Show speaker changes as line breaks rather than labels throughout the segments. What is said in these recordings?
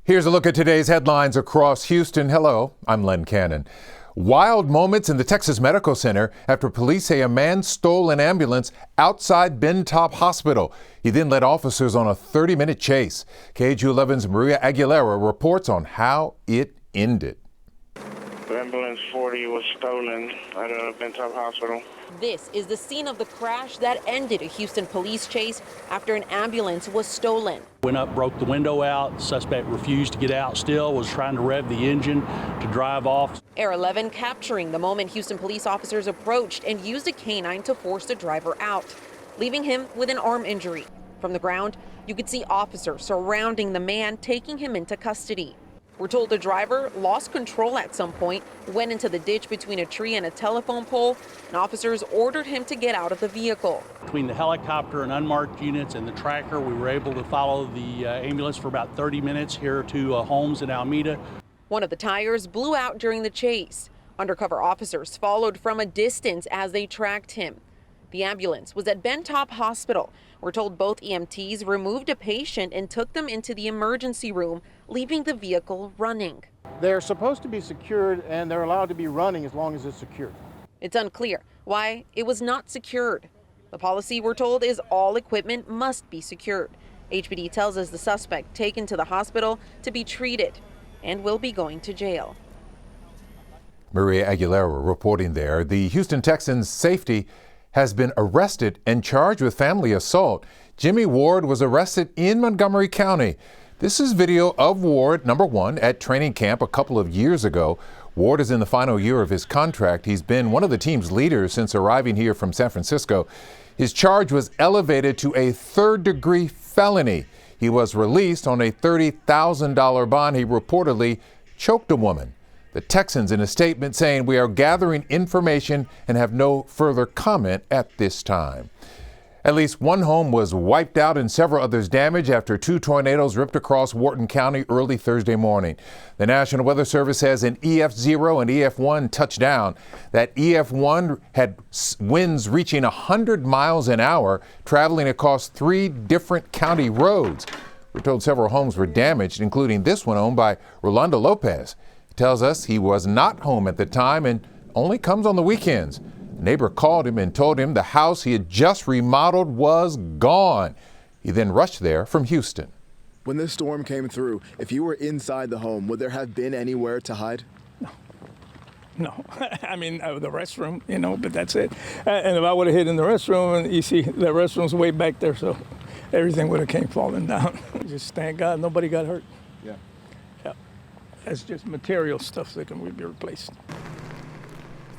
Here's a look at today's headlines across Houston. Hello, I'm Len Cannon. Wild moments in the Texas Medical Center after police say a man stole an ambulance outside Bentop Hospital. He then led officers on a 30-minute chase. KHOU 11's Maria Aguilera reports on how it ended.
Ambulance 40 was stolen at Bentop Hospital.
This is the scene of the crash that ended a Houston police chase after an ambulance was stolen.
Went up, broke the window out. Suspect refused to get out still, was trying to rev the engine to drive off.
Air 11 capturing the moment Houston police officers approached and used a canine to force the driver out, leaving him with an arm injury. From the ground, you could see officers surrounding the man, taking him into custody. We're told the driver lost control at some point, went into the ditch between a tree and a telephone pole, and officers ordered him to get out of the vehicle.
Between the helicopter and unmarked units and the tracker, we were able to follow the ambulance for about 30 minutes here to homes in Alameda.
One of the tires blew out during the chase. Undercover officers followed from a distance as they tracked him. The ambulance was at Bentop Hospital. We're told both EMTs removed a patient and took them into the emergency room, leaving the vehicle running.
They're supposed to be secured and they're allowed to be running as long as it's secured.
It's unclear why it was not secured. The policy, we're told, is all equipment must be secured. HPD tells us the suspect taken to the hospital to be treated and will be going to jail.
Maria Aguilera reporting there. The Houston Texans safety has been arrested and charged with family assault. Jimmy Ward was arrested in Montgomery County. This is video of Ward, number one, at training camp a couple of years ago. Ward is in the final year of his contract. He's been one of the team's leaders since arriving here from San Francisco. His charge was elevated to a third-degree felony. He was released on a $30,000 bond. He reportedly choked a woman. The Texans in a statement saying we are gathering information and have no further comment at this time. At least one home was wiped out and several others damaged after two tornadoes ripped across Wharton County early Thursday morning. The National Weather Service says an EF0 and EF1 touched down. That EF1 had winds reaching 100 miles an hour, traveling across 3 different county roads. We're told several homes were damaged, including this one owned by Rolando Lopez. Tells us he was not home at the time and only comes on the weekends. A neighbor called him and told him the house he had just remodeled was gone. He then rushed there from Houston.
When this storm came through, if you were inside the home, would there have been anywhere to hide?
No. I mean, the restroom, but that's it. And if I would have hid in the restroom, and you see the restroom's way back there, so everything would have came falling down. Just thank God nobody got hurt.
Yeah.
That's just material stuff that can be replaced.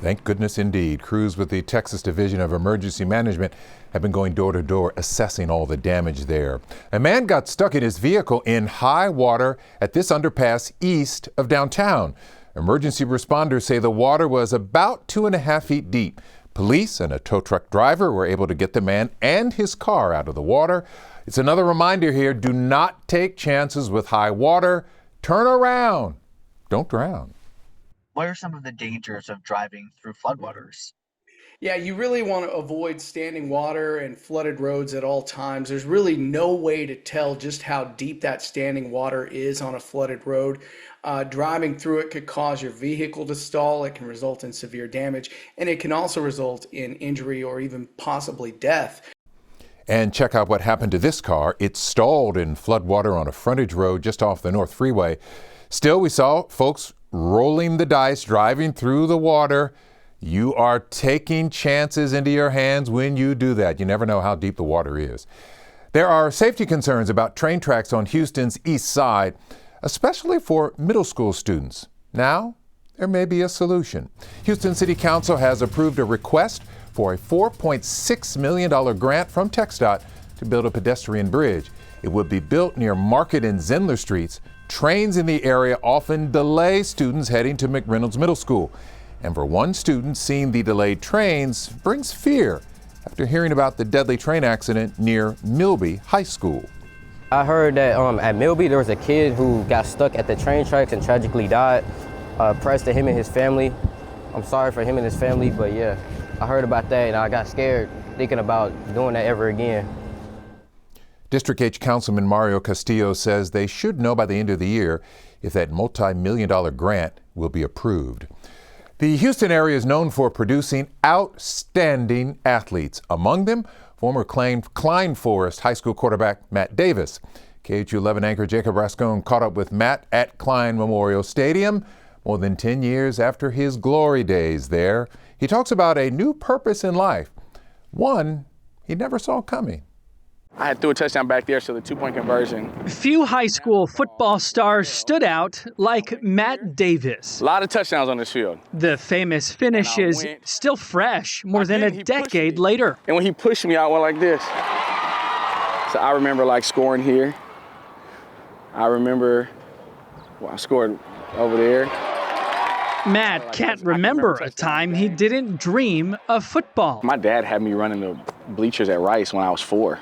Thank goodness indeed. Crews with the Texas Division of Emergency Management have been going door to door assessing all the damage there. A man got stuck in his vehicle in high water at this underpass east of downtown. Emergency responders say the water was about 2.5 feet deep. Police and a tow truck driver were able to get the man and his car out of the water. It's another reminder here, do not take chances with high water. Turn around. Don't drown.
What are some of the dangers of driving through floodwaters?
Yeah, you really want to avoid standing water and flooded roads at all times. There's really no way to tell just how deep that standing water is on a flooded road. Driving through it could cause your vehicle to stall. It can result in severe damage, and it can also result in injury or even possibly death.
And check out what happened to this car. It stalled in floodwater on a frontage road just off the North Freeway. Still, we saw folks rolling the dice, driving through the water. You are taking chances into your hands when you do that. You never know how deep the water is. There are safety concerns about train tracks on Houston's east side, especially for middle school students. Now, there may be a solution. Houston City Council has approved a request for a $4.6 million grant from TxDOT to build a pedestrian bridge. It would be built near Market and Zindler Streets. Trains in the area often delay students heading to McReynolds Middle School. And for one student, seeing the delayed trains brings fear after hearing about the deadly train accident near Milby High School.
I heard that at Milby there was a kid who got stuck at the train tracks and tragically died. Prayers to him and his family. I'm sorry for him and his family, but yeah, I heard about that and I got scared thinking about doing that ever again.
District H Councilman Mario Castillo says they should know by the end of the year if that multi-million-dollar grant will be approved. The Houston area is known for producing outstanding athletes. Among them, former Klein Forest High School quarterback Matt Davis. KHOU 11 anchor Jacob Rascone caught up with Matt at Klein Memorial Stadium more than 10 years after his glory days there. He talks about a new purpose in life, one he never saw coming.
I had threw a touchdown back there, so the two-point conversion.
Few high school football stars stood out like Matt Davis.
A lot of touchdowns on this field.
The famous finish is still fresh more than a decade later.
And when he pushed me, I went like this. So I remember like scoring here. I remember, I scored over there.
Matt can't remember a time he didn't dream of football.
My dad had me running the bleachers at Rice when I was 4.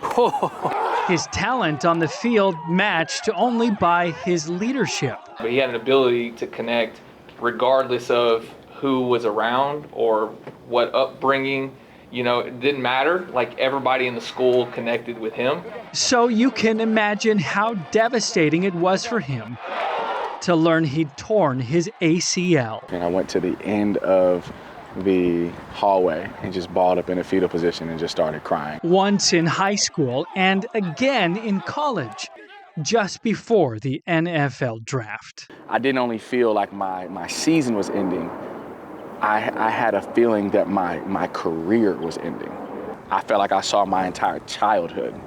His talent on the field matched only by his leadership.
But he had an ability to connect regardless of who was around or what upbringing. You know, it didn't matter. Like, everybody in the school connected with him.
So you can imagine how devastating it was for him to learn he'd torn his ACL.
And I went to the end of the hallway and just balled up in a fetal position and just started crying.
Once in high school and again in college, just before the NFL draft.
I didn't only feel like my season was ending, I had a feeling that my career was ending. I felt like I saw my entire childhood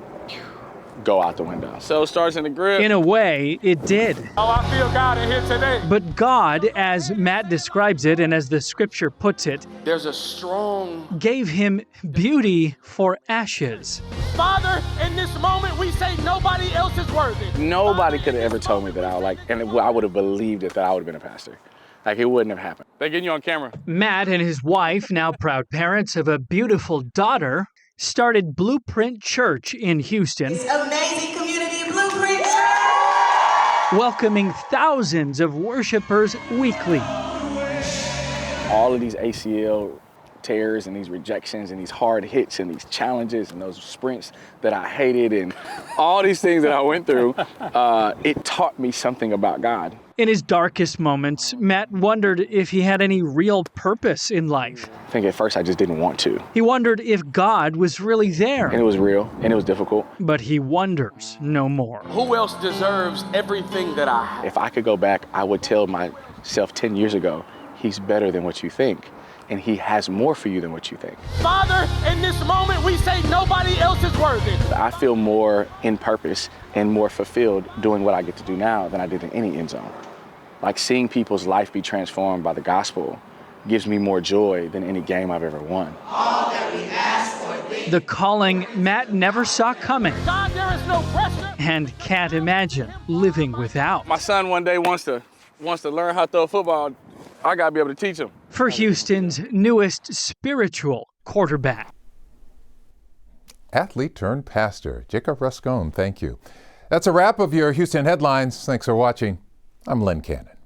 go out the window. So it starts in the grip.
In a way, it did.
Oh, I feel God in here today.
But God, as Matt describes it and as the scripture puts it,
there's a strong,
gave him beauty for ashes.
Father, in this moment, we say nobody else is worthy.
Nobody could have ever told me that I would have believed it, that I would have been a pastor. Like, it wouldn't have happened. They're getting you on camera.
Matt and his wife, now proud parents of a beautiful daughter, started Blueprint Church in Houston.
It's amazing community Blueprint Church,
welcoming thousands of worshipers weekly.
All of these ACL tears and these rejections and these hard hits and these challenges and those sprints that I hated and all these things that I went through, it taught me something about God.
In his darkest moments, Matt wondered if he had any real purpose in life.
I think at first I just didn't want to.
He wondered if God was really there.
And it was real, and it was difficult.
But he wonders no more.
Who else deserves everything that I have?
If I could go back, I would tell myself 10 years ago, he's better than what you think. And he has more for you than what you think.
Father, in this moment, we say nobody else is worthy.
I feel more in purpose and more fulfilled doing what I get to do now than I did in any end zone. Like, seeing people's life be transformed by the gospel gives me more joy than any game I've ever won.
all that we ask for.
The calling Matt never saw coming.
God, there is no pressure.
And can't imagine living without.
My son one day wants to learn how to throw a football. I gotta be able to teach him.
For Houston's newest spiritual quarterback.
Athlete turned pastor, Jacob Rascone, thank you. That's a wrap of your Houston headlines. Thanks for watching. I'm Len Cannon.